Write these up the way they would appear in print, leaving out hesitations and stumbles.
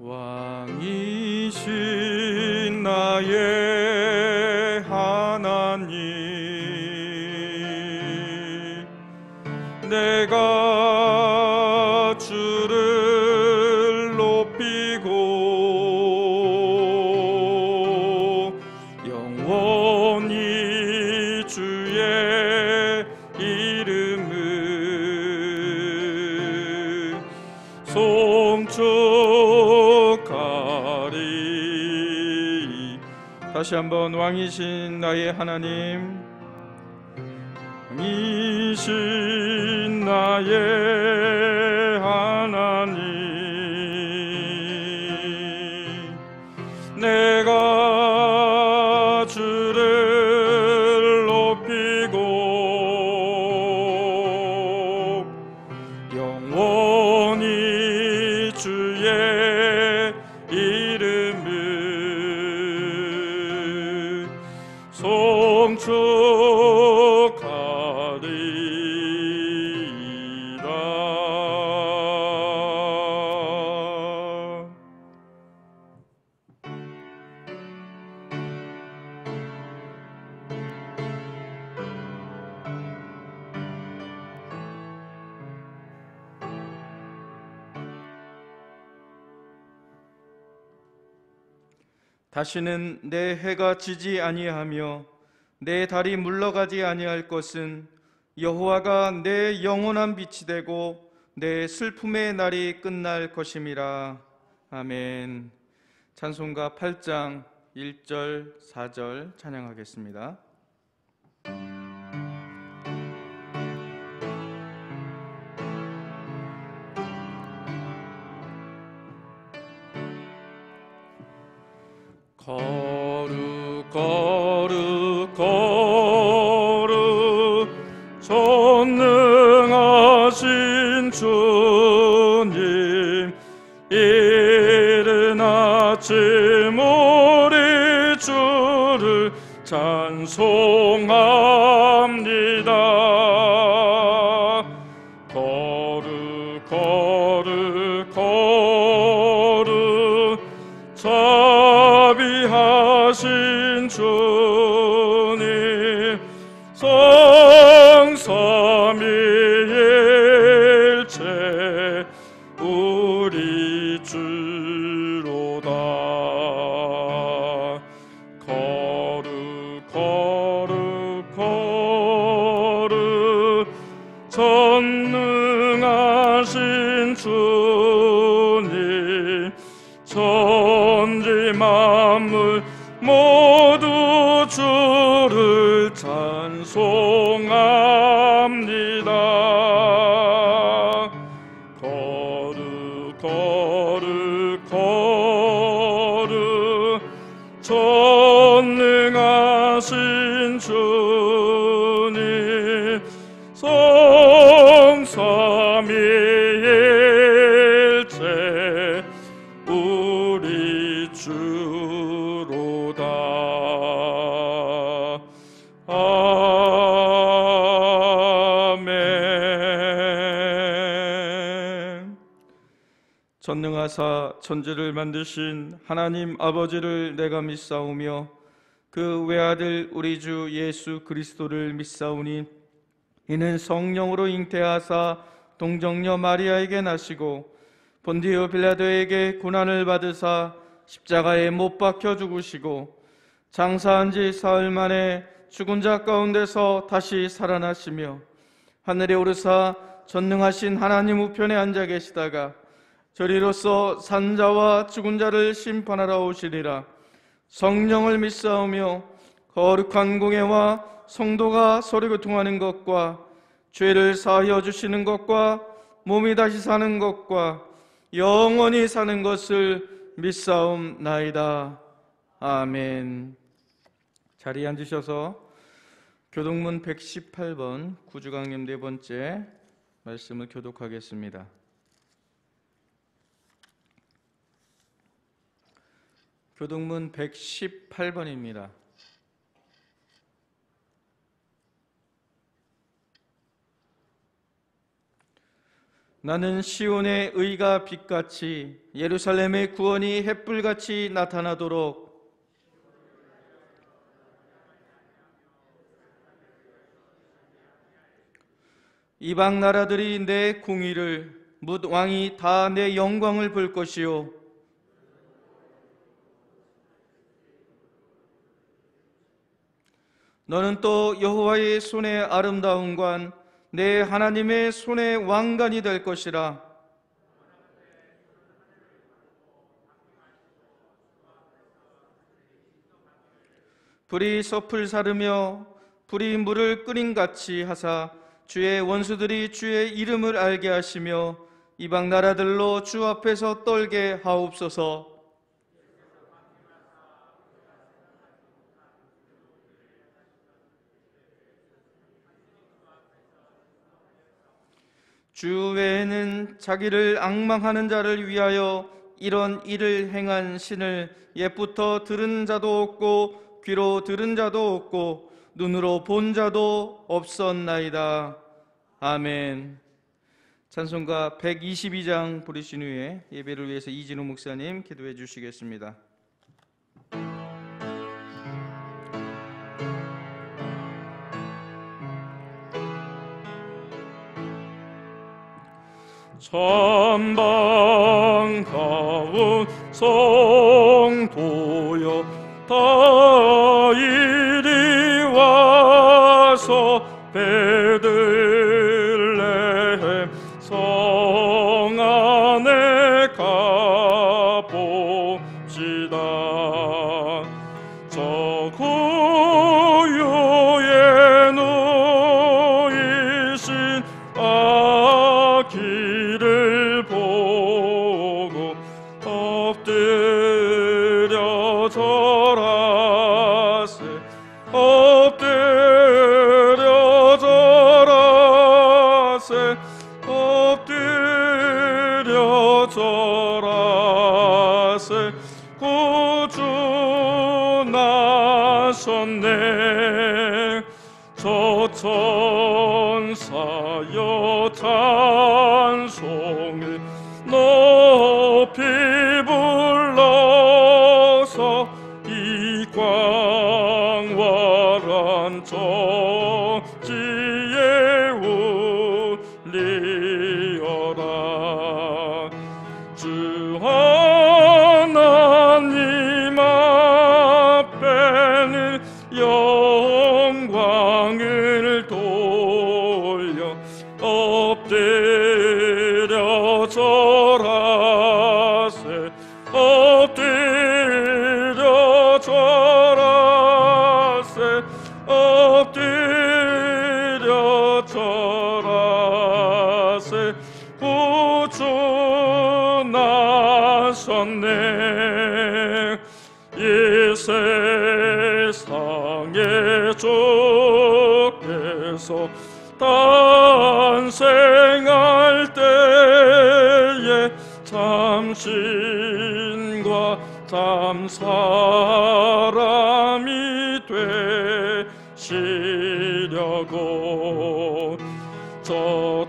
왕이신 나의 하나님, 내가 주를 높이고 영원히 주의 이름을 송축하리. 다시 한번 왕이신 나의 하나님, 왕이신 나의 하나님, 내가 주를 높이고 영원히 주의 이름을 송축하리이다. 다시는 내 해가 지지 아니하며 내 달이 물러가지 아니할 것은 여호와가 내 영원한 빛이 되고 내 슬픔의 날이 끝날 것임이라. 아멘. 찬송가 8장 1절 4절 찬양하겠습니다. 거룩 거룩 거룩 전능하신 주님, 이른 아침 우리 주를 찬송합니다. 거룩 거룩 거룩 자비하신 주님, 성삼위일체 우리 주로다. 거룩 거룩 거룩 전능하신 주님, 천지 만물 모두 주를 찬송합니다. 거룩 거룩 거룩 전능하신 주님, 성삼위일체 우리 주로다. 아멘. 전능하사 천지를 만드신 하나님 아버지를 내가 믿사오며 그 외아들 우리 주 예수 그리스도를 믿사오니, 이는 성령으로 잉태하사 동정녀 마리아에게 나시고 본디오 빌라도에게 고난을 받으사 십자가에 못 박혀 죽으시고 장사한 지 사흘 만에 죽은 자 가운데서 다시 살아나시며 하늘에 오르사 전능하신 하나님 우편에 앉아 계시다가 저리로서 산자와 죽은 자를 심판하러 오시리라. 성령을 믿사오며 거룩한 공예와 성도가 서로 교통하는 것과 죄를 사하여 주시는 것과 몸이 다시 사는 것과 영원히 사는 것을 믿사옵나이다. 아멘. 자리에 앉으셔서 교독문 118번 구주강림 네 번째 말씀을 교독하겠습니다. 교독문 118번입니다. 나는 시온의 의가 빛같이 예루살렘의 구원이 햇불같이 나타나도록 이방 나라들이 내 공의를 뭇 왕이 다 내 영광을 볼 것이요 너는 또 여호와의 손의 아름다움과 내 하나님의 손의 왕관이 될 것이라. 불이 섭을 사르며 불이 물을 끓인같이 하사 주의 원수들이 주의 이름을 알게 하시며 이방 나라들로 주 앞에서 떨게 하옵소서. 주 외에는 자기를 앙망하는 자를 위하여 이런 일을 행한 신을 옛부터 들은 자도 없고 귀로 들은 자도 없고 눈으로 본 자도 없었나이다. 아멘. 찬송가 122장 부르신 후에 예배를 위해서 이진우 목사님 기도해 주시겠습니다. 천방 가운 성도여 다 이리 와서 베들레헴 성 안에 가봅시다. 저 고요에 누이신 아기를 보고 엎드려 절하세 엎드려 절하세 엎드려 절하세 구주 나셨네. 저 천사여 찬송을 높이 불러서 이 광활한 정지에 울리어라. 주 하나님 앞에는 영광을 돌려 엎드려 절하세 엎드려 절하세 엎드려 절하세 구주 나셨네. 이 세상에 주께서 탄생할 때에 참신과 참 사람이 되시려고 저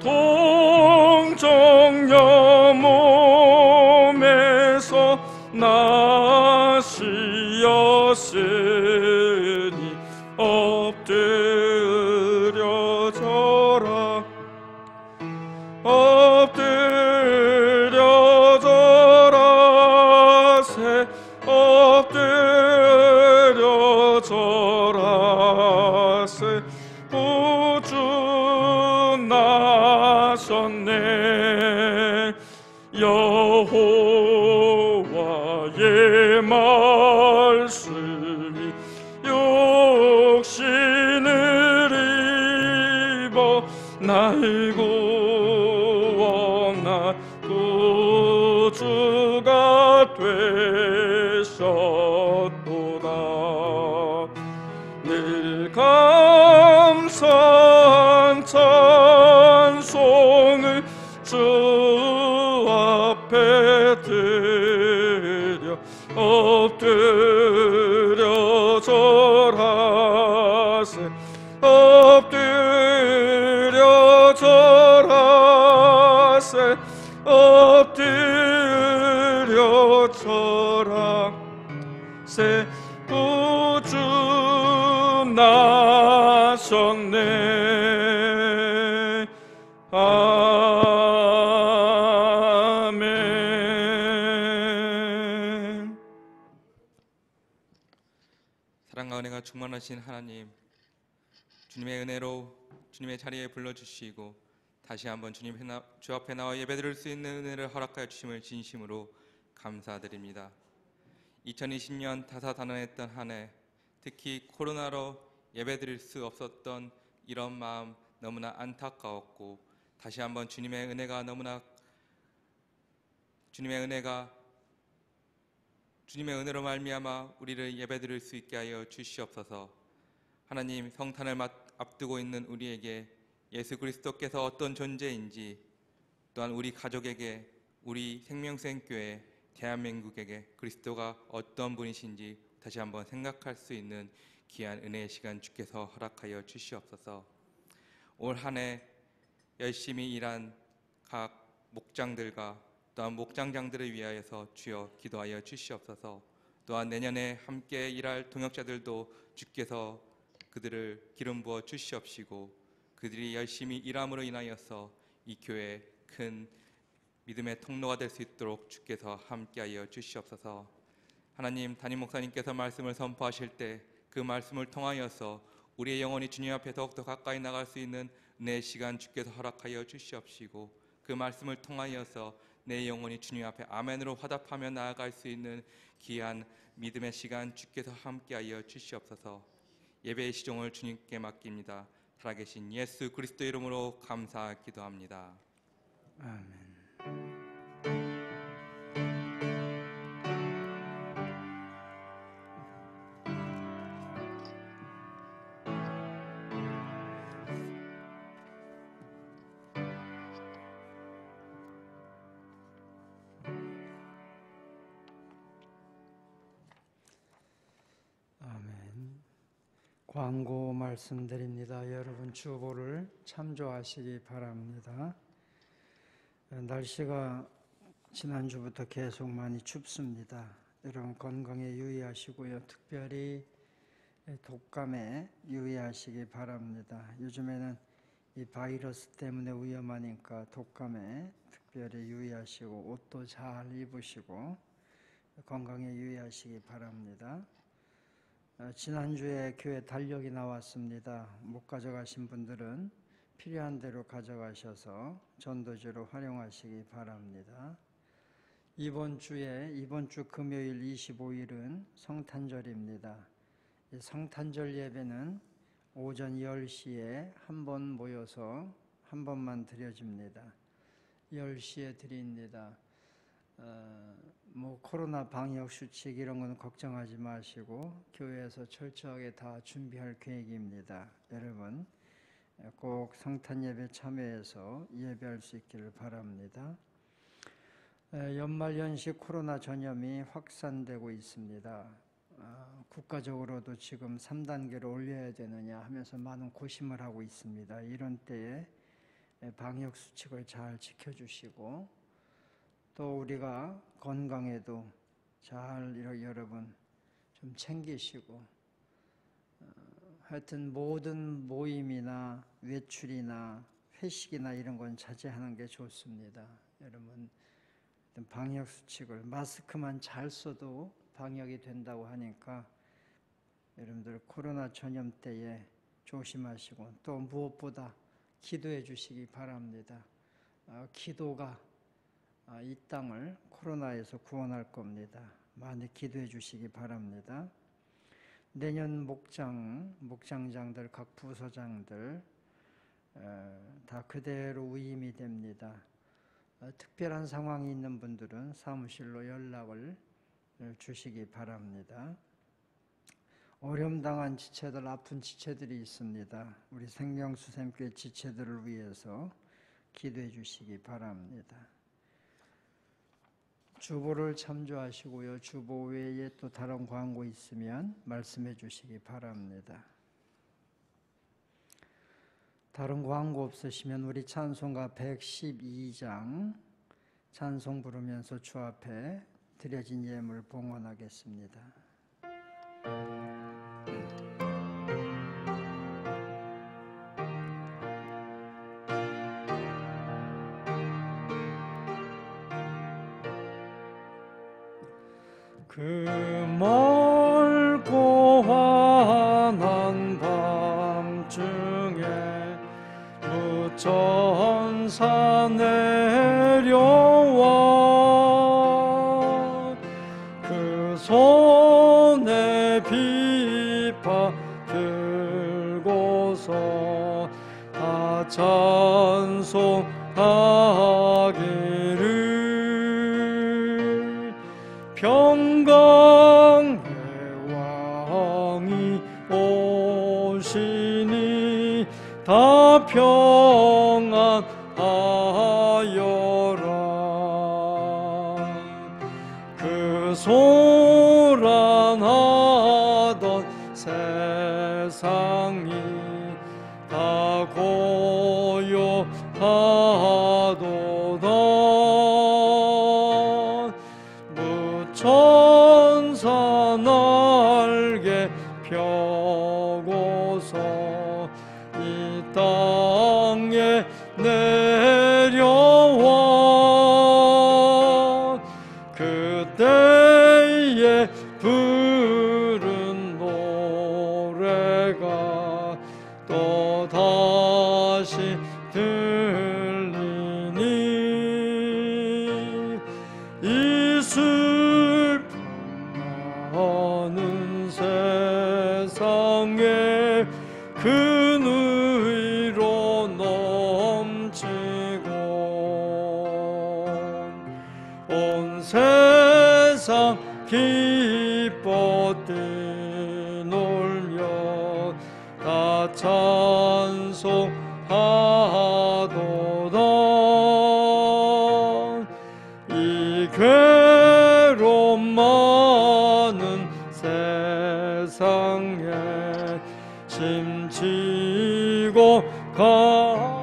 동정녀 몸에서 나시었으니 엎드려 절하 엎드려 절하세 엎드려 절하세 구주 나셨네. 여호와의 말씀이 육신을 입어 날 구원한 구주가 되셨도다. 늘 감사한 찬송을 주 앞에 드려 엎드려 절하세 엎드려 절하세 새 구주 나셨네. 아멘. 사랑과 은혜가 충만하신 하나님, 주님의 은혜로 주님의 자리에 불러주시고 다시 한번 주님 주 앞에 나와 예배드릴 수 있는 은혜를 허락하여 주심을 진심으로 감사드립니다. 2020년 다사다난했던 한 해, 특히 코로나로 예배드릴 수 없었던 이런 마음 너무나 안타까웠고, 다시 한번 주님의 은혜로 말미암아 우리를 예배드릴 수 있게 하여 주시옵소서. 하나님, 성탄을 앞두고 있는 우리에게 예수 그리스도께서 어떤 존재인지, 또한 우리 가족에게, 우리 생명샘교회 대한민국에게 그리스도가 어떤 분이신지 다시 한번 생각할 수 있는 귀한 은혜의 시간 주께서 허락하여 주시옵소서. 올 한 해 열심히 일한 각 목장들과 또한 목장장들을 위하여서 주여 기도하여 주시옵소서. 또한 내년에 함께 일할 동역자들도 주께서 그들을 기름 부어 주시옵시고, 그들이 열심히 일함으로 인하여서 이 교회에 큰 믿음의 통로가 될 수 있도록 주께서 함께하여 주시옵소서. 하나님, 담임 목사님께서 말씀을 선포하실 때 그 말씀을 통하여서 우리의 영혼이 주님 앞에 더욱더 가까이 나갈 수 있는 은혜의 시간 주께서 허락하여 주시옵시고, 그 말씀을 통하여서 내 영혼이 주님 앞에 아멘으로 화답하며 나아갈 수 있는 귀한 믿음의 시간 주께서 함께하여 주시옵소서. 예배의 시종을 주님께 맡깁니다. 살아계신 예수 그리스도 이름으로 감사 기도합니다. 아멘. 아멘. 광고 말씀드립니다. 여러분 주보를 참조하시기 바랍니다. 날씨가 지난주부터 계속 많이 춥습니다. 여러분 건강에 유의하시고요. 특별히 독감에 유의하시기 바랍니다. 요즘에는 이 바이러스 때문에 위험하니까 독감에 특별히 유의하시고 옷도 잘 입으시고 건강에 유의하시기 바랍니다. 지난주에 교회 달력이 나왔습니다. 못 가져가신 분들은 필요한 대로 가져가셔서 전도지로 활용하시기 바랍니다. 이번 주 금요일 25일은 성탄절입니다. 이 성탄절 예배는 오전 10시에 한 번 모여서 한 번만 드려집니다. 10시에 드립니다. 코로나 방역 수칙 이런 건 걱정하지 마시고 교회에서 철저하게 다 준비할 계획입니다. 여러분 꼭 성탄 예배 참여해서 예배할 수 있기를 바랍니다. 연말연시 코로나 전염이 확산되고 있습니다. 국가적으로도 지금 3단계로 올려야 되느냐 하면서 많은 고심을 하고 있습니다. 이런 때에 방역 수칙을 잘 지켜주시고 또 우리가 건강에도 잘 여러분 좀 챙기시고 하여튼 모든 모임이나 외출이나 회식이나 이런 건 자제하는 게 좋습니다. 여러분 방역 수칙을 마스크만 잘 써도 방역이 된다고 하니까 여러분들 코로나 전염 때에 조심하시고 또 무엇보다 기도해 주시기 바랍니다. 기도가 이 땅을 코로나에서 구원할 겁니다. 많이 기도해 주시기 바랍니다. 내년 목장장들, 각 부서장들 다 그대로 위임이 됩니다. 특별한 상황이 있는 분들은 사무실로 연락을 주시기 바랍니다. 어려움 당한 지체들, 아픈 지체들이 있습니다. 우리 생명수샘교회 지체들을 위해서 기도해 주시기 바랍니다. 주보를 참조하시고요. 주보 외에 또 다른 광고 있으면 말씀해 주시기 바랍니다. 다른 광고 없으시면 우리 찬송가 112장 찬송 부르면서 주 앞에 드려진 예물 봉헌하겠습니다. 그 멀고 환한 밤중에 무천사 내려와 그 손에 비파 들고서 다 찬송하기를 평강의 왕이 오시니 다 평안하여라. 그 소란하던 세상이 다 고요하도다. 무천사 날개 펴고서 이 땅에 내려와 그때에 부른 노래가 또 다시 들리니 이 슬픔 많은 세상에 큰 의로 넘치고 온 세상 기뻐 뛰놀며 다 찬송하도다. 이 괴로움 많은 세상에 심지고 가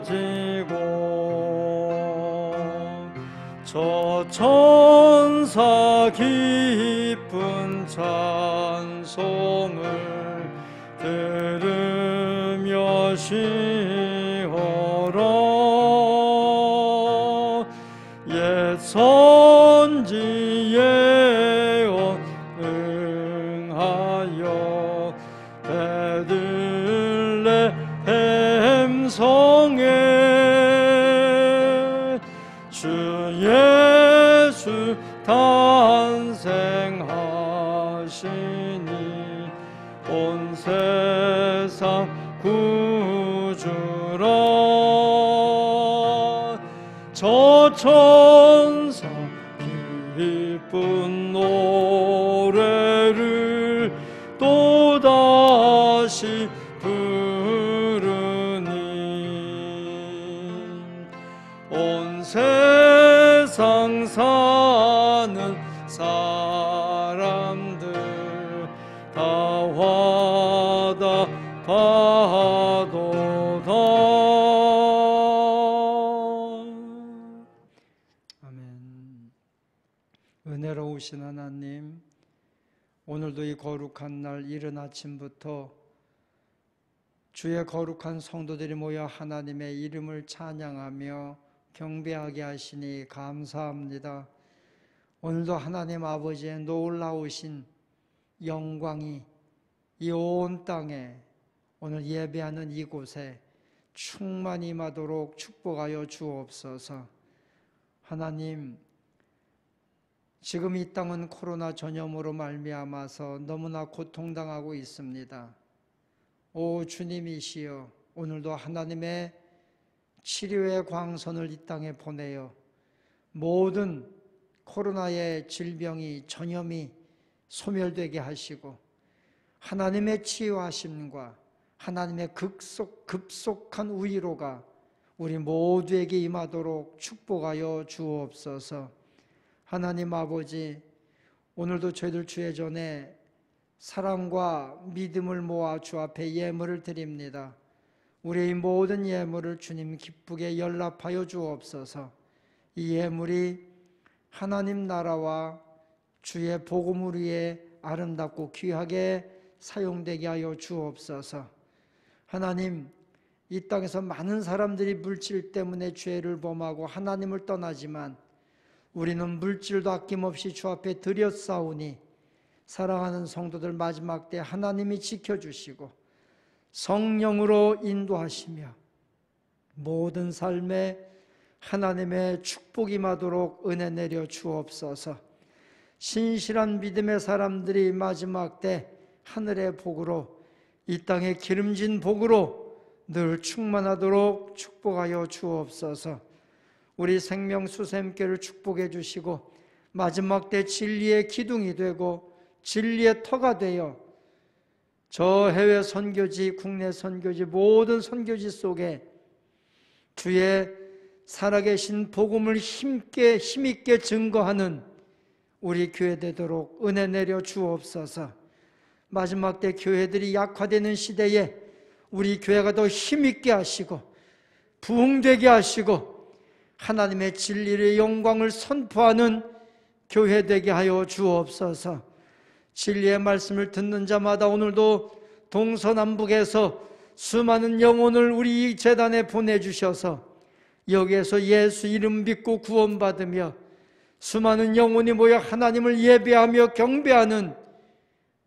가지고 저 천사 깊은 찬송을 들으며 쉬어라. 옛 선지 예언 응하여 베들레헴 성에 주 예수 탄생하시니 온 세상 구주라. 저 천사 기쁜 노래를 또다시 부르니 온 세상 사는 사람들 다 화답하도다. 아멘. 은혜로우신 하나님, 오늘도 이 거룩한 날 이른 아침부터 주의 거룩한 성도들이 모여 하나님의 이름을 찬양하며 경배하게 하시니 감사합니다. 오늘도 하나님 아버지의 놀라우신 영광이 이 온 땅에 오늘 예배하는 이곳에 충만히 임하도록 축복하여 주옵소서. 하나님, 지금 이 땅은 코로나 전염으로 말미암아서 너무나 고통당하고 있습니다. 오 주님이시여, 오늘도 하나님의 치료의 광선을 이 땅에 보내어 모든 코로나의 질병이 전염이 소멸되게 하시고 하나님의 치유하심과 하나님의 급속한 위로가 우리 모두에게 임하도록 축복하여 주옵소서. 하나님 아버지, 오늘도 저희들 주의 전에 사랑과 믿음을 모아 주 앞에 예물을 드립니다. 우리의 모든 예물을 주님 기쁘게 연락하여 주옵소서. 이 예물이 하나님 나라와 주의 복음을 위해 아름답고 귀하게 사용되게 하여 주옵소서. 하나님, 이 땅에서 많은 사람들이 물질 때문에 죄를 범하고 하나님을 떠나지만 우리는 물질도 아낌없이 주 앞에 드렸사오니 사랑하는 성도들 마지막 때 하나님이 지켜주시고 성령으로 인도하시며 모든 삶에 하나님의 축복이 임하도록 은혜 내려 주옵소서. 신실한 믿음의 사람들이 마지막 때 하늘의 복으로 이 땅의 기름진 복으로 늘 충만하도록 축복하여 주옵소서. 우리 생명수샘교를 축복해 주시고 마지막 때 진리의 기둥이 되고 진리의 터가 되어 저 해외 선교지, 국내 선교지, 모든 선교지 속에 주의 살아계신 복음을 힘있게 증거하는 우리 교회 되도록 은혜 내려 주옵소서. 마지막 때 교회들이 약화되는 시대에 우리 교회가 더 힘있게 하시고 부흥되게 하시고 하나님의 진리의 영광을 선포하는 교회 되게 하여 주옵소서. 진리의 말씀을 듣는 자마다 오늘도 동서남북에서 수많은 영혼을 우리 재단에 보내주셔서 여기에서 예수 이름 믿고 구원받으며 수많은 영혼이 모여 하나님을 예배하며 경배하는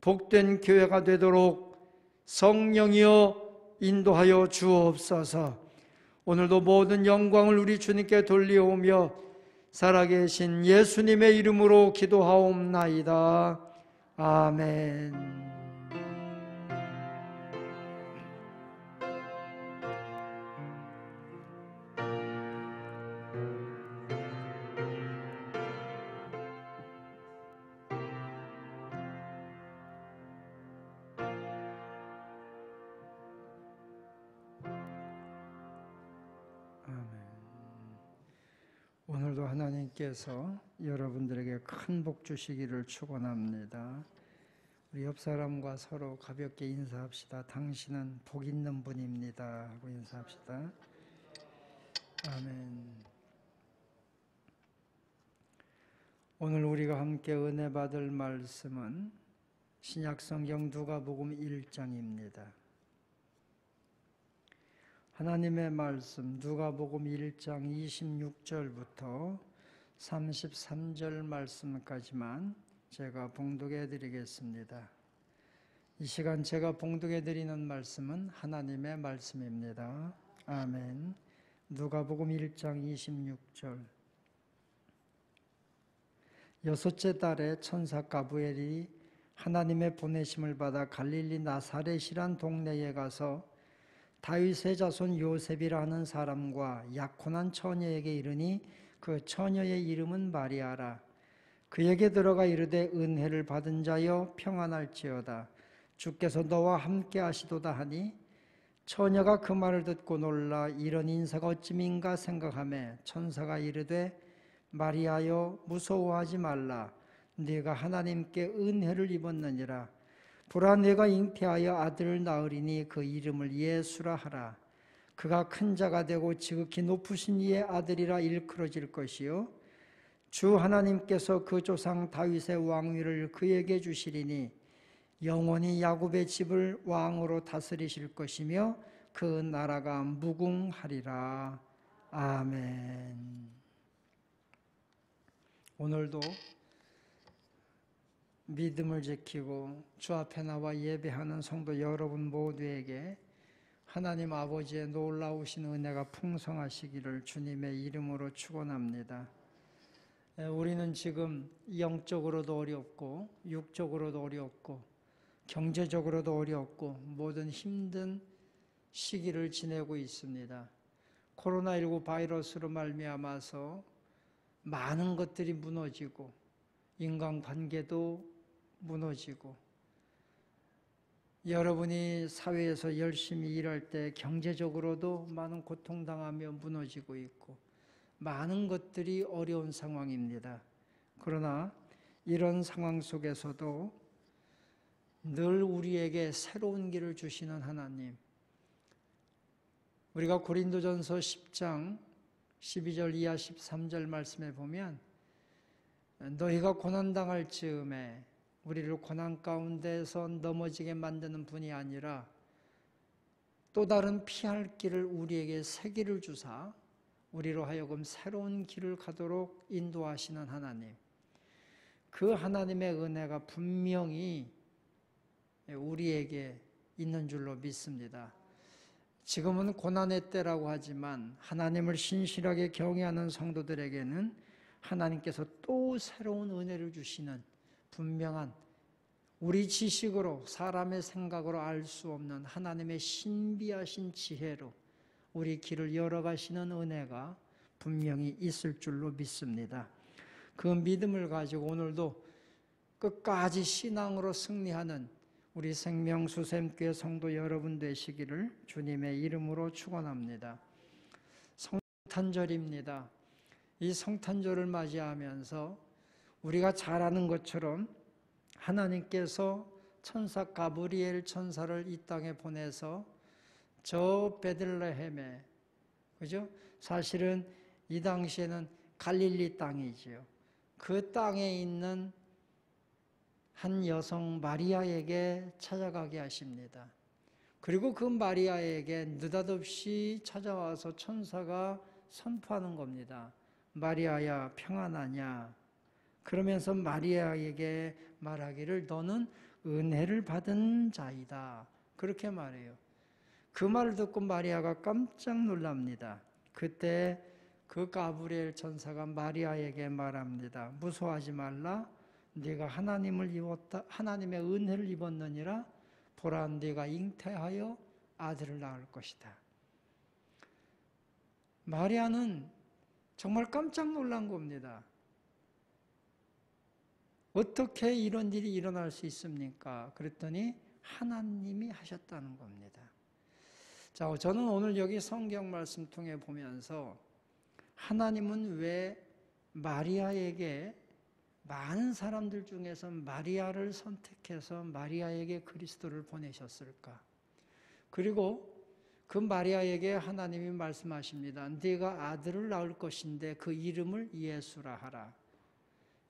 복된 교회가 되도록 성령이여 인도하여 주옵소서. 오늘도 모든 영광을 우리 주님께 돌려오며 살아계신 예수님의 이름으로 기도하옵나이다. 아멘. 오늘도 하나님께서 여러분들에게 큰 복 주시기를 축원합니다. 우리 옆 사람과 서로 가볍게 인사합시다. 당신은 복 있는 분입니다 하고 인사합시다. 아멘. 오늘 우리가 함께 은혜 받을 말씀은 신약성경 누가복음 1장입니다. 하나님의 말씀 누가복음 1장 26절부터 33절 말씀까지만 제가 봉독해 드리겠습니다. 이 시간 제가 봉독해 드리는 말씀은 하나님의 말씀입니다. 아멘. 누가복음 1장 26절. 여섯째 달에 천사 가브리엘이 하나님의 보내심을 받아 갈릴리 나사렛이란 동네에 가서 다윗의 자손 요셉이라 하는 사람과 약혼한 처녀에게 이르니 그 처녀의 이름은 마리아라. 그에게 들어가 이르되 은혜를 받은 자여 평안할지어다. 주께서 너와 함께 하시도다 하니 처녀가 그 말을 듣고 놀라 이런 인사가 어찌민가 생각하며 천사가 이르되 마리아여 무서워하지 말라. 네가 하나님께 은혜를 입었느니라. 보라 네가 잉태하여 아들을 낳으리니 그 이름을 예수라 하라. 그가 큰 자가 되고 지극히 높으신 이의 아들이라 일컬어질 것이요 주 하나님께서 그 조상 다윗의 왕위를 그에게 주시리니 영원히 야곱의 집을 왕으로 다스리실 것이며 그 나라가 무궁하리라. 아멘. 오늘도 믿음을 지키고 주 앞에 나와 예배하는 성도 여러분 모두에게 하나님 아버지의 놀라우신 은혜가 풍성하시기를 주님의 이름으로 축원합니다. 우리는 지금 영적으로도 어렵고 육적으로도 어렵고 경제적으로도 어렵고 모든 힘든 시기를 지내고 있습니다. 코로나19 바이러스로 말미암아서 많은 것들이 무너지고 인간관계도 무너지고 여러분이 사회에서 열심히 일할 때 경제적으로도 많은 고통당하며 무너지고 있고 많은 것들이 어려운 상황입니다. 그러나 이런 상황 속에서도 늘 우리에게 새로운 길을 주시는 하나님, 우리가 고린도전서 10장 12절 이하 13절 말씀에 보면 너희가 고난당할 즈음에 우리를 고난 가운데서 넘어지게 만드는 분이 아니라 또 다른 피할 길을 우리에게 새 길을 주사 우리로 하여금 새로운 길을 가도록 인도하시는 하나님, 그 하나님의 은혜가 분명히 우리에게 있는 줄로 믿습니다. 지금은 고난의 때라고 하지만 하나님을 신실하게 경외하는 성도들에게는 하나님께서 또 새로운 은혜를 주시는 분명한, 우리 지식으로 사람의 생각으로 알 수 없는 하나님의 신비하신 지혜로 우리 길을 열어가시는 은혜가 분명히 있을 줄로 믿습니다. 그 믿음을 가지고 오늘도 끝까지 신앙으로 승리하는 우리 생명수샘교회 성도 여러분 되시기를 주님의 이름으로 축원합니다. 성탄절입니다. 이 성탄절을 맞이하면서 우리가 잘 아는 것처럼 하나님께서 천사 가브리엘 천사를 이 땅에 보내서 저 베들레헴에, 그죠? 사실은 이 당시에는 갈릴리 땅이지요. 그 땅에 있는 한 여성 마리아에게 찾아가게 하십니다. 그리고 그 마리아에게 느닷없이 찾아와서 천사가 선포하는 겁니다. 마리아야, 평안하냐? 그러면서 마리아에게 말하기를 너는 은혜를 받은 자이다. 그렇게 말해요. 그 말을 듣고 마리아가 깜짝 놀랍니다. 그때 그 가브리엘 천사가 마리아에게 말합니다. 무서워하지 말라. 네가 하나님을 입었다. 하나님의 은혜를 입었느니라. 보라, 네가 잉태하여 아들을 낳을 것이다. 마리아는 정말 깜짝 놀란 겁니다. 어떻게 이런 일이 일어날 수 있습니까? 그랬더니 하나님이 하셨다는 겁니다. 자, 저는 오늘 여기 성경 말씀 통해 보면서 하나님은 왜 마리아에게, 많은 사람들 중에서 마리아를 선택해서 마리아에게 그리스도를 보내셨을까? 그리고 그 마리아에게 하나님이 말씀하십니다. 네가 아들을 낳을 것인데 그 이름을 예수라 하라.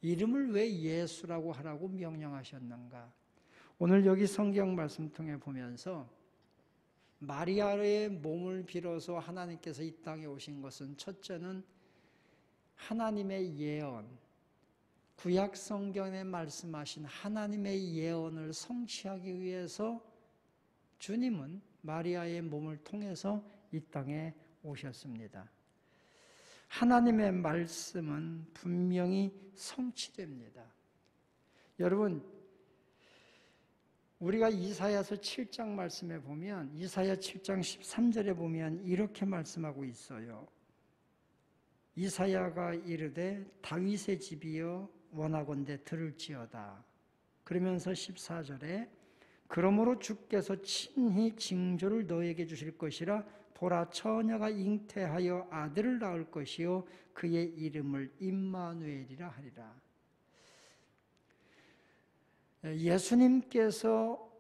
이름을 왜 예수라고 하라고 명령하셨는가? 오늘 여기 성경 말씀 통해 보면서 마리아의 몸을 빌어서 하나님께서 이 땅에 오신 것은 첫째는 하나님의 예언, 구약 성경에 말씀하신 하나님의 예언을 성취하기 위해서 주님은 마리아의 몸을 통해서 이 땅에 오셨습니다. 하나님의 말씀은 분명히 성취됩니다. 여러분, 우리가 이사야서 7장 말씀에 보면, 이사야 7장 13절에 보면 이렇게 말씀하고 있어요. 이사야가 이르되 다윗의 집이여 원하건대 들을지어다. 그러면서 14절에 그러므로 주께서 친히 징조를 너에게 주실 것이라. 보라, 처녀가 잉태하여 아들을 낳을 것이요 그의 이름을 임마누엘이라 하리라. 예수님께서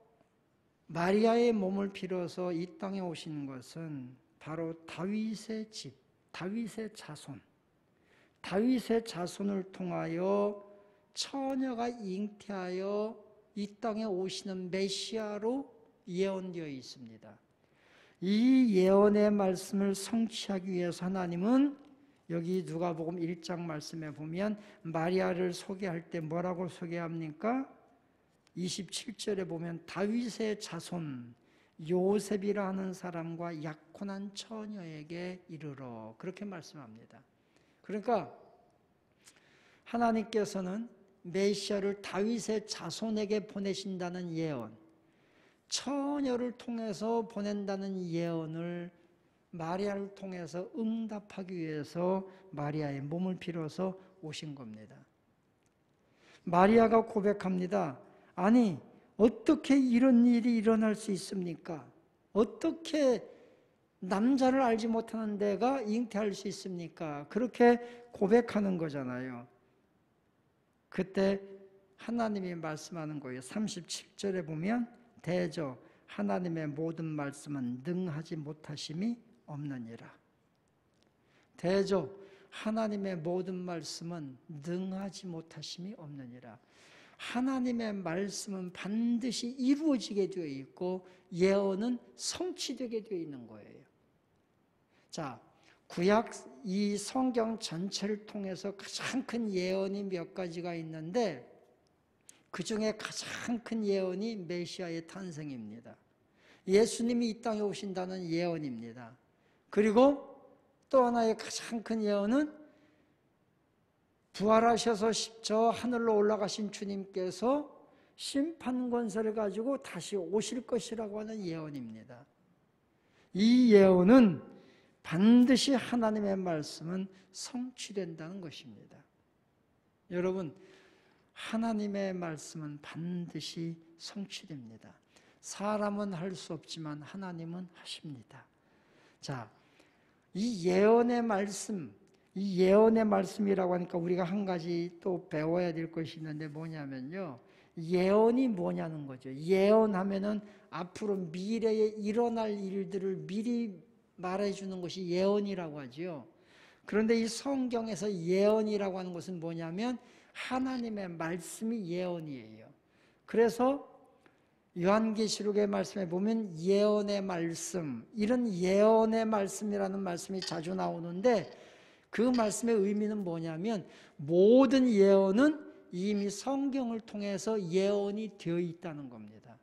마리아의 몸을 빌어서 이 땅에 오신 것은 바로 다윗의 집, 다윗의 자손, 다윗의 자손을 통하여 처녀가 잉태하여 이 땅에 오시는 메시아로 예언되어 있습니다. 이 예언의 말씀을 성취하기 위해서 하나님은 여기 누가복음 1장 말씀에 보면 마리아를 소개할 때 뭐라고 소개합니까? 27절에 보면 다윗의 자손 요셉이라 하는 사람과 약혼한 처녀에게 이르러, 그렇게 말씀합니다. 그러니까 하나님께서는 메시아를 다윗의 자손에게 보내신다는 예언, 처녀를 통해서 보낸다는 예언을 마리아를 통해서 응답하기 위해서 마리아의 몸을 빌어서 오신 겁니다. 마리아가 고백합니다. 아니, 어떻게 이런 일이 일어날 수 있습니까? 어떻게 남자를 알지 못하는 내가 잉태할 수 있습니까? 그렇게 고백하는 거잖아요. 그때 하나님이 말씀하는 거예요. 37절에 보면 대저 하나님의 모든 말씀은 능하지 못하심이 없느니라. 대저 하나님의 모든 말씀은 능하지 못하심이 없느니라. 하나님의 말씀은 반드시 이루어지게 되어 있고 예언은 성취되게 되어 있는 거예요. 자, 구약 이 성경 전체를 통해서 가장 큰 예언이 몇 가지가 있는데 그 중에 가장 큰 예언이 메시아의 탄생입니다. 예수님이 이 땅에 오신다는 예언입니다. 그리고 또 하나의 가장 큰 예언은 부활하셔서 저 하늘로 올라가신 주님께서 심판 권세를 가지고 다시 오실 것이라고 하는 예언입니다. 이 예언은 반드시 하나님의 말씀은 성취된다는 것입니다. 여러분, 하나님의 말씀은 반드시 성취됩니다. 사람은 할 수 없지만 하나님은 하십니다. 자, 이 예언의 말씀, 이 예언의 말씀이라고 하니까 우리가 한 가지 또 배워야 될 것이 있는데 뭐냐면요. 예언이 뭐냐는 거죠. 예언하면은 앞으로 미래에 일어날 일들을 미리 말해주는 것이 예언이라고 하죠. 그런데 이 성경에서 예언이라고 하는 것은 뭐냐면 하나님의 말씀이 예언이에요. 그래서 요한계시록의 말씀에 보면 예언의 말씀, 이런 예언의 말씀이라는 말씀이 자주 나오는데 그 말씀의 의미는 뭐냐면 모든 예언은 이미 성경을 통해서 예언이 되어 있다는 겁니다.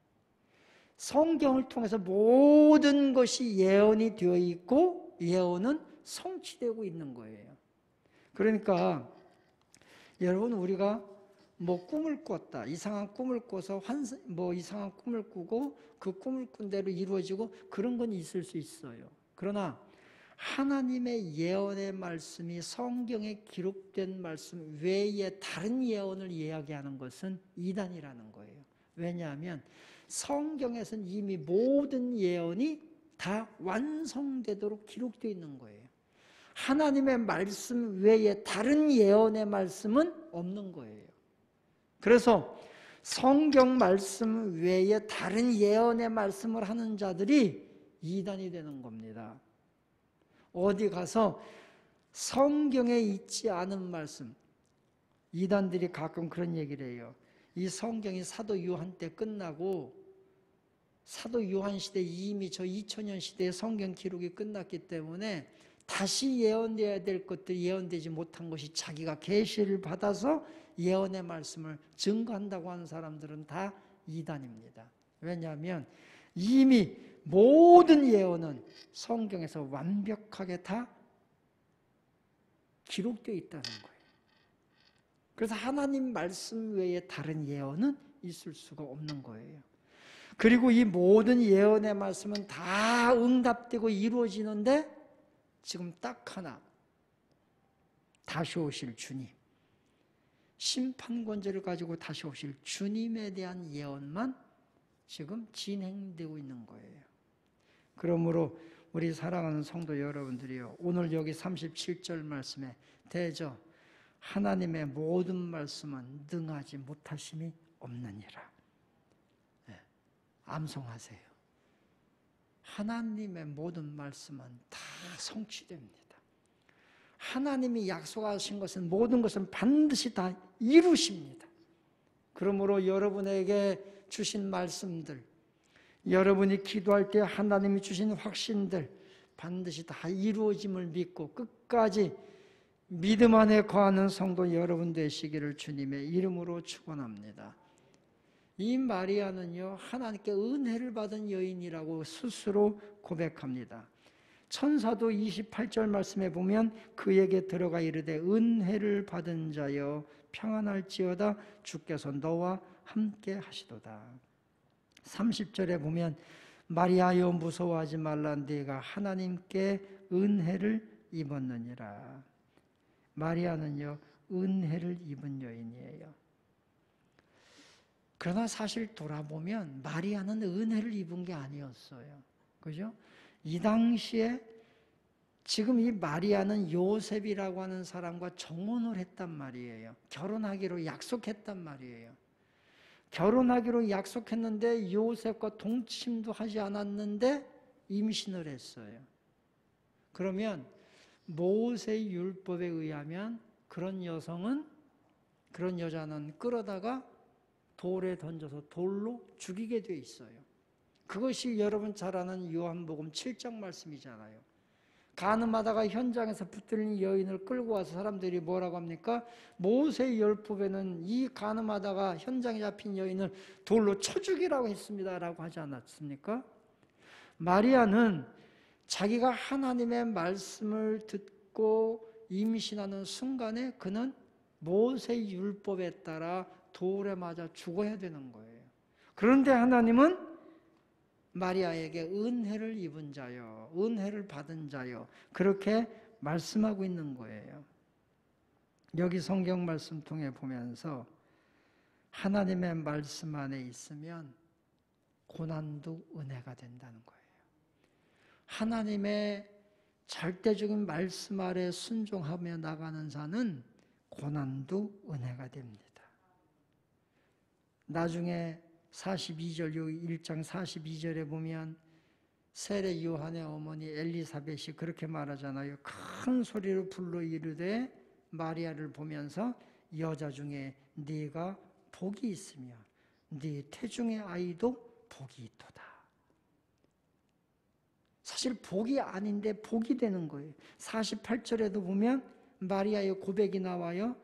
성경을 통해서 모든 것이 예언이 되어 있고 예언은 성취되고 있는 거예요. 그러니까 여러분 우리가 뭐 꿈을 꿨다. 이상한 꿈을 꿔서 이상한 꿈을 꾸고 그 꿈을 꾼 대로 이루어지고 그런 건 있을 수 있어요. 그러나 하나님의 예언의 말씀이 성경에 기록된 말씀 외에 다른 예언을 이야기하는 것은 이단이라는 거예요. 왜냐하면 성경에서는 이미 모든 예언이 다 완성되도록 기록되어 있는 거예요. 하나님의 말씀 외에 다른 예언의 말씀은 없는 거예요. 그래서 성경 말씀 외에 다른 예언의 말씀을 하는 자들이 이단이 되는 겁니다. 어디 가서 성경에 있지 않은 말씀, 이단들이 가끔 그런 얘기를 해요. 이 성경이 사도 요한 때 끝나고 사도 요한 시대 이미 저 2000년 시대의 성경 기록이 끝났기 때문에 다시 예언되어야 될 것들 예언되지 못한 것이 자기가 계시를 받아서 예언의 말씀을 증거한다고 하는 사람들은 다 이단입니다. 왜냐하면 이미 모든 예언은 성경에서 완벽하게 다 기록되어 있다는 거예요. 그래서 하나님 말씀 외에 다른 예언은 있을 수가 없는 거예요. 그리고 이 모든 예언의 말씀은 다 응답되고 이루어지는데 지금 딱 하나, 다시 오실 주님, 심판권자를 가지고 다시 오실 주님에 대한 예언만 지금 진행되고 있는 거예요. 그러므로 우리 사랑하는 성도 여러분들이요, 오늘 여기 37절 말씀에 대저 하나님의 모든 말씀은 능하지 못하심이 없느니라. 네, 암송하세요. 하나님의 모든 말씀은 다 성취됩니다. 하나님이 약속하신 것은 모든 것은 반드시 다 이루십니다. 그러므로 여러분에게 주신 말씀들, 여러분이 기도할 때 하나님이 주신 확신들 반드시 다 이루어짐을 믿고 끝까지 믿음 안에 거하는 성도 여러분 되시기를 주님의 이름으로 축원합니다. 이 마리아는요, 하나님께 은혜를 받은 여인이라고 스스로 고백합니다. 천사도 28절 말씀에 보면 그에게 들어가 이르되 은혜를 받은 자여 평안할지어다 주께서 너와 함께 하시도다. 30절에 보면 마리아여 무서워하지 말라 네가 하나님께 은혜를 입었느니라. 마리아는요 은혜를 입은 여인이에요. 그러나 사실 돌아보면 마리아는 은혜를 입은 게 아니었어요. 그죠? 이 당시에 지금 이 마리아는 요셉이라고 하는 사람과 정혼을 했단 말이에요. 결혼하기로 약속했단 말이에요. 결혼하기로 약속했는데 요셉과 동침도 하지 않았는데 임신을 했어요. 그러면 모세의 율법에 의하면 그런 여자는 끌어다가 돌에 던져서 돌로 죽이게 돼 있어요. 그것이 여러분 잘 아는 요한복음 7장 말씀이잖아요. 간음하다가 현장에서 붙들린 여인을 끌고 와서 사람들이 뭐라고 합니까? 모세의 율법에는 이 간음하다가 현장에 잡힌 여인을 돌로 쳐 죽이라고 했습니다 라고 하지 않았습니까? 마리아는 자기가 하나님의 말씀을 듣고 임신하는 순간에 그는 모세의 율법에 따라 돌에 맞아 죽어야 되는 거예요. 그런데 하나님은 마리아에게 은혜를 입은 자요, 은혜를 받은 자요, 그렇게 말씀하고 있는 거예요. 여기 성경 말씀 통해 보면서 하나님의 말씀 안에 있으면 고난도 은혜가 된다는 거예요. 하나님의 절대적인 말씀 아래 순종하며 나가는 자는 고난도 은혜가 됩니다. 나중에 42절, 요 1장 42절에 보면 세례 요한의 어머니 엘리사벳이 그렇게 말하잖아요. 큰 소리로 불러 이르되 마리아를 보면서 여자 중에 네가 복이 있으며 네 태중의 아이도 복이 있도다. 사실 복이 아닌데 복이 되는 거예요. 48절에도 보면 마리아의 고백이 나와요.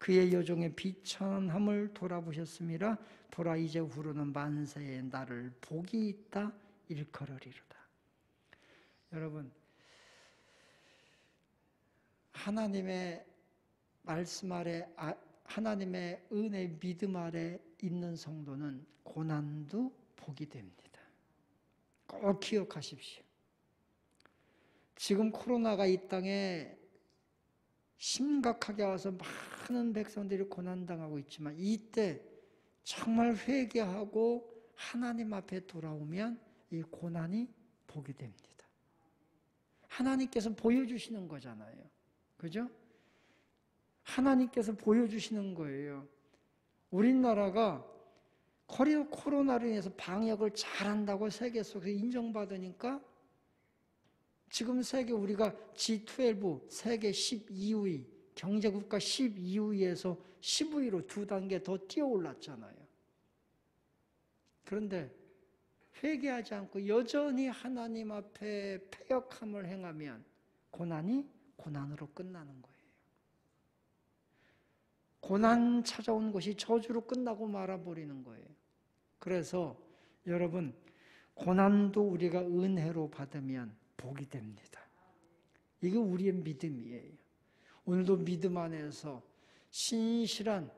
그의 여종의 비천함을 돌아보셨습니다. 보라 이제 후로는 만세의 나를 복이 있다 일컬으리로다. 여러분, 하나님의 말씀 아래, 하나님의 은혜 믿음 아래 있는 성도는 고난도 복이 됩니다. 꼭 기억하십시오. 지금 코로나가 이 땅에 심각하게 와서 많은 백성들이 고난당하고 있지만 이때 정말 회개하고 하나님 앞에 돌아오면 이 고난이 복이 됩니다. 하나님께서 보여주시는 거잖아요. 그죠? 하나님께서 보여주시는 거예요. 우리나라가 코로나로 인해서 방역을 잘한다고 세계 속에서 인정받으니까 지금 세계 우리가 G12 세계 12위 경제국가 12위에서 10위로 2단계 더 뛰어올랐잖아요. 그런데 회개하지 않고 여전히 하나님 앞에 패역함을 행하면 고난이 고난으로 끝나는 거예요. 고난 찾아온 것이 저주로 끝나고 말아버리는 거예요. 그래서 여러분, 고난도 우리가 은혜로 받으면 복이 됩니다. 이게 우리의 믿음이에요. 오늘도 믿음 안에서 신실한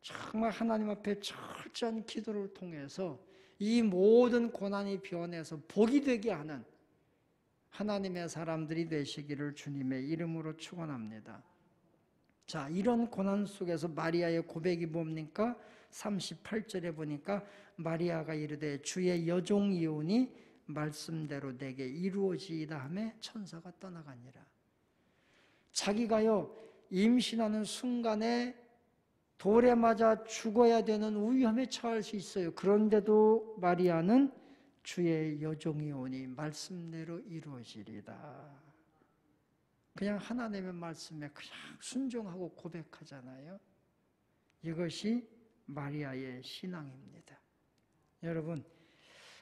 정말 하나님 앞에 철저한 기도를 통해서 이 모든 고난이 변해서 복이 되게 하는 하나님의 사람들이 되시기를 주님의 이름으로 축원합니다. 자, 이런 고난 속에서 마리아의 고백이 뭡니까? 38절에 보니까 마리아가 이르되 주의 여종이오니 말씀대로 내게 이루어지이다 하며 천사가 떠나가니라. 자기가요 임신하는 순간에 돌에 맞아 죽어야 되는 위험에 처할 수 있어요. 그런데도 마리아는 주의 여종이오니 말씀대로 이루어지리다. 그냥 하나님의 말씀에 그냥 순종하고 고백하잖아요. 이것이 마리아의 신앙입니다. 여러분,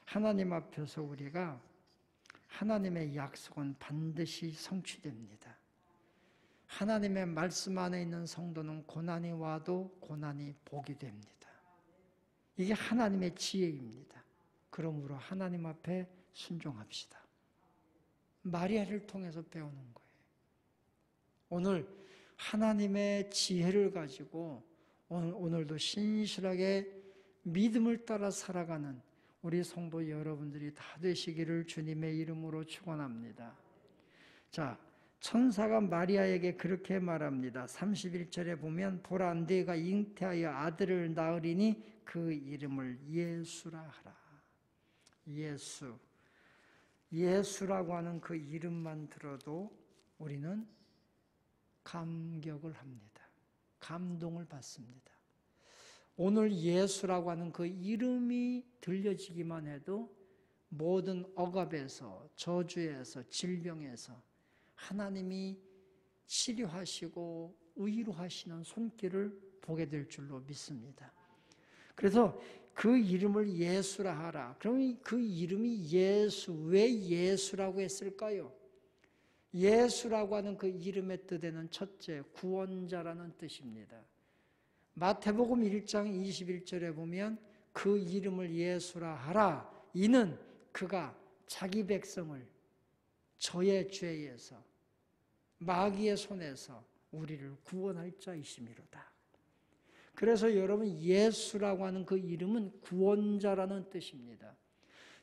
하나님 앞에서 우리가 하나님의 약속은 반드시 성취됩니다. 하나님의 말씀 안에 있는 성도는 고난이 와도 고난이 복이 됩니다. 이게 하나님의 지혜입니다. 그러므로 하나님 앞에 순종합시다. 마리아를 통해서 배우는 거예요. 오늘 하나님의 지혜를 가지고 오늘도 신실하게 믿음을 따라 살아가는 우리 성도 여러분들이 다 되시기를 주님의 이름으로 축원합니다. 자, 천사가 마리아에게 그렇게 말합니다. 31절에 보면 보라 네가 잉태하여 아들을 낳으리니 그 이름을 예수라 하라. 예수. 예수라고 하는 그 이름만 들어도 우리는 감격을 합니다. 감동을 받습니다. 오늘 예수라고 하는 그 이름이 들려지기만 해도 모든 억압에서, 저주에서, 질병에서 하나님이 치료하시고 위로하시는 손길을 보게 될 줄로 믿습니다. 그래서 그 이름을 예수라 하라. 그럼 그 이름이 예수, 왜 예수라고 했을까요? 예수라고 하는 그 이름의 뜻에는 첫째, 구원자라는 뜻입니다. 마태복음 1장 21절에 보면 그 이름을 예수라 하라. 이는 그가 자기 백성을 저의 죄에서 마귀의 손에서 우리를 구원할 자이심이로다. 그래서 여러분 예수라고 하는 그 이름은 구원자라는 뜻입니다.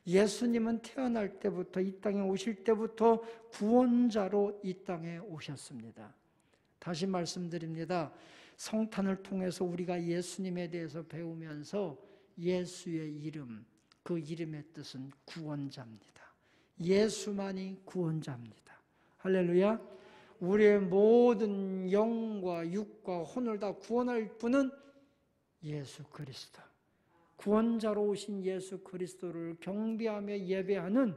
예수님은 태어날 때부터 이 땅에 오실 때부터 구원자로 이 땅에 오셨습니다. 다시 말씀드립니다. 성탄을 통해서 우리가 예수님에 대해서 배우면서 예수의 이름, 그 이름의 뜻은 구원자입니다. 예수만이 구원자입니다. 할렐루야. 우리의 모든 영과 육과 혼을 다 구원할 분은 예수 그리스도. 구원자로 오신 예수 그리스도를 경배하며 예배하는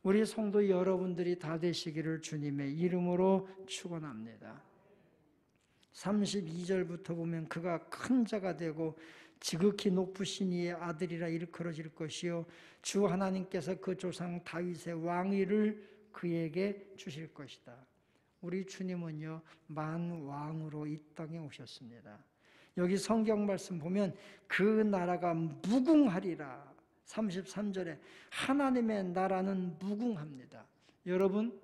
우리 성도 여러분들이 다 되시기를 주님의 이름으로 축원합니다. 32절부터 보면 그가 큰 자가 되고 지극히 높으신 이의 아들이라 일컬어질 것이요 주 하나님께서 그 조상 다윗의 왕위를 그에게 주실 것이다. 우리 주님은요 만왕으로 이 땅에 오셨습니다. 여기 성경 말씀 보면 그 나라가 무궁하리라. 33절에 하나님의 나라는 무궁합니다. 여러분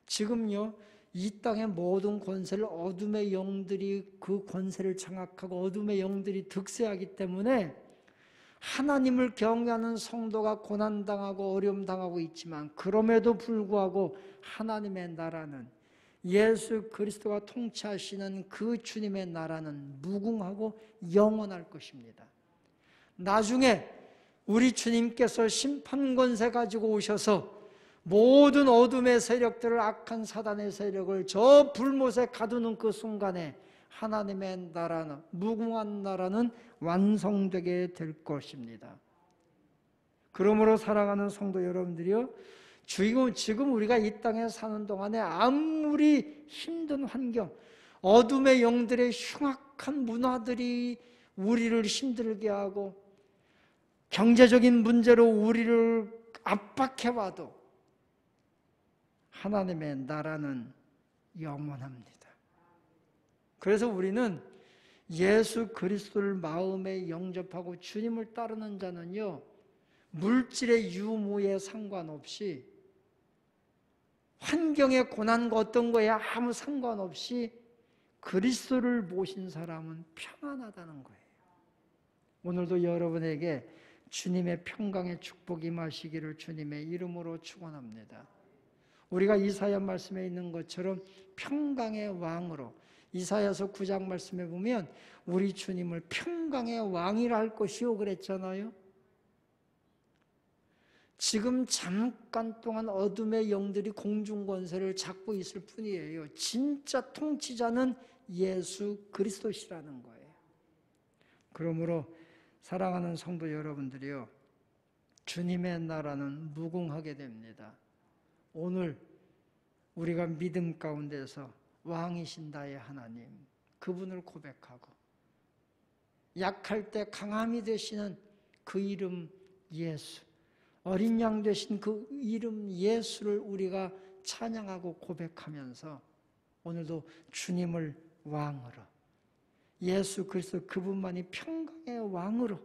지금요 이 땅의 모든 권세를 어둠의 영들이 그 권세를 장악하고 어둠의 영들이 득세하기 때문에 하나님을 경외하는 성도가 고난당하고 어려움당하고 있지만 그럼에도 불구하고 하나님의 나라는 예수 그리스도가 통치하시는 그 주님의 나라는 무궁하고 영원할 것입니다. 나중에 우리 주님께서 심판 권세 가지고 오셔서 모든 어둠의 세력들을 악한 사단의 세력을 저 불못에 가두는 그 순간에 하나님의 나라는 무궁한 나라는 완성되게 될 것입니다. 그러므로 사랑하는 성도 여러분들이요 지금 우리가 이 땅에 사는 동안에 아무리 힘든 환경, 어둠의 영들의 흉악한 문화들이 우리를 힘들게 하고 경제적인 문제로 우리를 압박해와도 하나님의 나라는 영원합니다. 그래서 우리는 예수 그리스도를 마음에 영접하고 주님을 따르는 자는요 물질의 유무에 상관없이 환경의 고난과 어떤 거에 아무 상관없이 그리스도를 모신 사람은 평안하다는 거예요. 오늘도 여러분에게 주님의 평강의 축복이 임하시기를 주님의 이름으로 축원합니다. 우리가 이사야 말씀에 있는 것처럼 평강의 왕으로 이사야서 9장 말씀에 보면 우리 주님을 평강의 왕이라 할 것이요 그랬잖아요. 지금 잠깐 동안 어둠의 영들이 공중권세를 잡고 있을 뿐이에요. 진짜 통치자는 예수 그리스도시라는 거예요. 그러므로 사랑하는 성도 여러분들이요 주님의 나라는 무궁하게 됩니다. 오늘 우리가 믿음 가운데서 왕이신 나의 하나님 그분을 고백하고 약할 때 강함이 되시는 그 이름 예수, 어린 양 되신 그 이름 예수를 우리가 찬양하고 고백하면서 오늘도 주님을 왕으로 예수 그리스도 그분만이 평강의 왕으로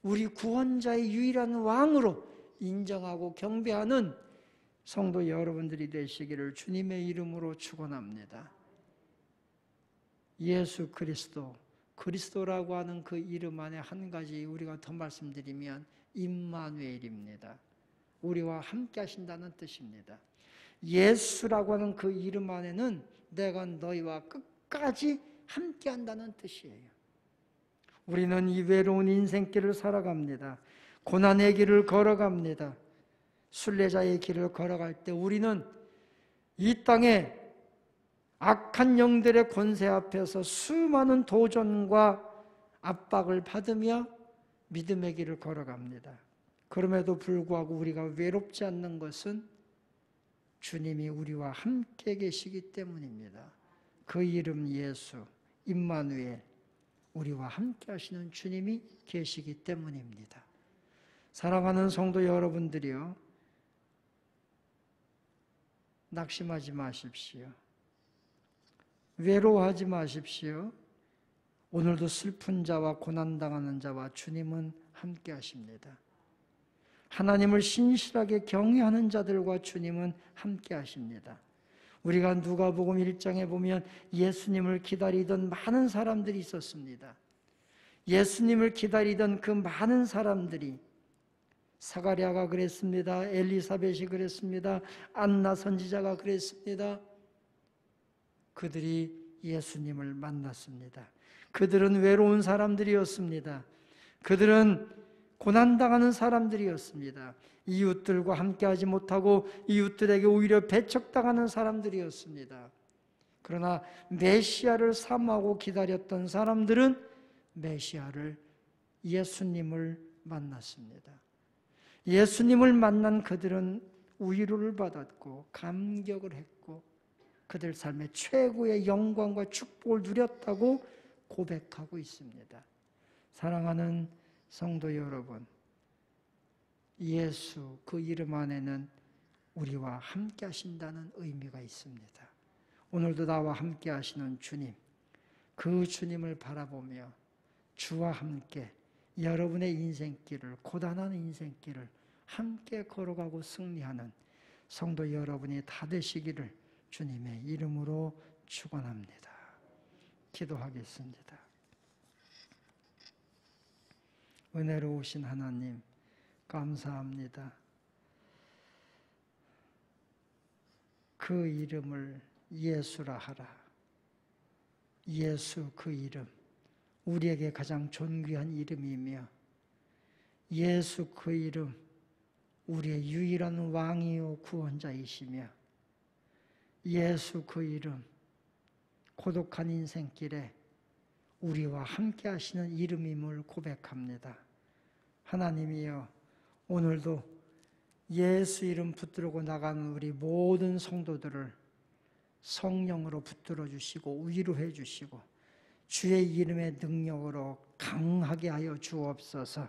우리 구원자의 유일한 왕으로 인정하고 경배하는 성도 여러분들이 되시기를 주님의 이름으로 축원합니다. 예수 그리스도, 그리스도라고 하는 그 이름 안에 한 가지 우리가 더 말씀드리면 임마누엘입니다. 우리와 함께 하신다는 뜻입니다. 예수라고 하는 그 이름 안에는 내가 너희와 끝까지 함께한다는 뜻이에요. 우리는 이 외로운 인생길을 살아갑니다. 고난의 길을 걸어갑니다. 순례자의 길을 걸어갈 때 우리는 이 땅에 악한 영들의 권세 앞에서 수많은 도전과 압박을 받으며 믿음의 길을 걸어갑니다. 그럼에도 불구하고 우리가 외롭지 않는 것은 주님이 우리와 함께 계시기 때문입니다. 그 이름 예수, 임마누엘, 우리와 함께 하시는 주님이 계시기 때문입니다. 사랑하는 성도 여러분들이요, 낙심하지 마십시오. 외로워하지 마십시오. 오늘도 슬픈 자와 고난당하는 자와 주님은 함께 하십니다. 하나님을 신실하게 경외하는 자들과 주님은 함께 하십니다. 우리가 누가복음 1장에 보면 예수님을 기다리던 많은 사람들이 있었습니다. 예수님을 기다리던 그 많은 사람들이, 사가랴가 그랬습니다. 엘리사벳이 그랬습니다. 안나 선지자가 그랬습니다. 그들이 예수님을 만났습니다. 그들은 외로운 사람들이었습니다. 그들은 고난당하는 사람들이었습니다. 이웃들과 함께하지 못하고 이웃들에게 오히려 배척당하는 사람들이었습니다. 그러나 메시아를 사모하고 기다렸던 사람들은 메시아를, 예수님을 만났습니다. 예수님을 만난 그들은 위로를 받았고 감격을 했고 그들 삶의 최고의 영광과 축복을 누렸다고 고백하고 있습니다. 사랑하는 성도 여러분, 예수 그 이름 안에는 우리와 함께 하신다는 의미가 있습니다. 오늘도 나와 함께 하시는 주님, 그 주님을 바라보며 주와 함께 여러분의 인생길을, 고단한 인생길을 함께 걸어가고 승리하는 성도 여러분이 다 되시기를 주님의 이름으로 축원합니다. 기도하겠습니다. 은혜로우신 하나님, 감사합니다. 그 이름을 예수라 하라. 예수 그 이름, 우리에게 가장 존귀한 이름이며 예수 그 이름, 우리의 유일한 왕이요 구원자이시며 예수 그 이름, 고독한 인생길에 우리와 함께 하시는 이름임을 고백합니다. 하나님이여, 오늘도 예수 이름 붙들고 나가는 우리 모든 성도들을 성령으로 붙들어 주시고 위로해 주시고 주의 이름의 능력으로 강하게 하여 주옵소서.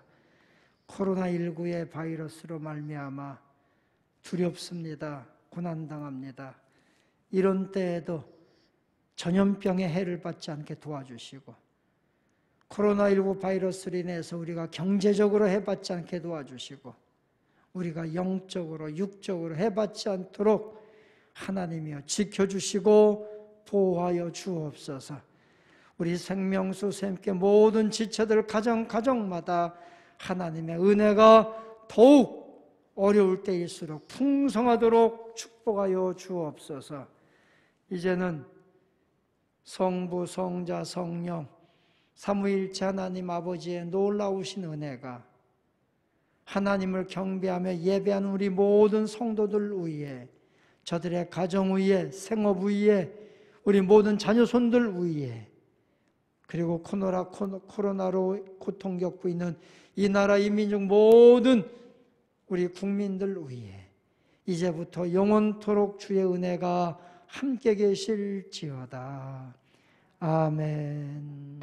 코로나19의 바이러스로 말미암아 두렵습니다. 고난당합니다. 이런 때에도 전염병의 해를 받지 않게 도와주시고 코로나19 바이러스로 인해서 우리가 경제적으로 해받지 않게 도와주시고 우리가 영적으로 육적으로 해받지 않도록 하나님이여 지켜주시고 보호하여 주옵소서. 우리 생명수 샘께 모든 지체들 가정마다 하나님의 은혜가 더욱 어려울 때일수록 풍성하도록 축복하여 주옵소서. 이제는 성부, 성자, 성령 삼위일체 하나님 아버지의 놀라우신 은혜가 하나님을 경배하며 예배하는 우리 모든 성도들 위에, 저들의 가정 위에, 생업 위에, 우리 모든 자녀손들 위에, 그리고 코로나로 고통 겪고 있는 이 나라 이 민족 모든 우리 국민들 위에 이제부터 영원토록 주의 은혜가 함께 계실지어다. 아멘.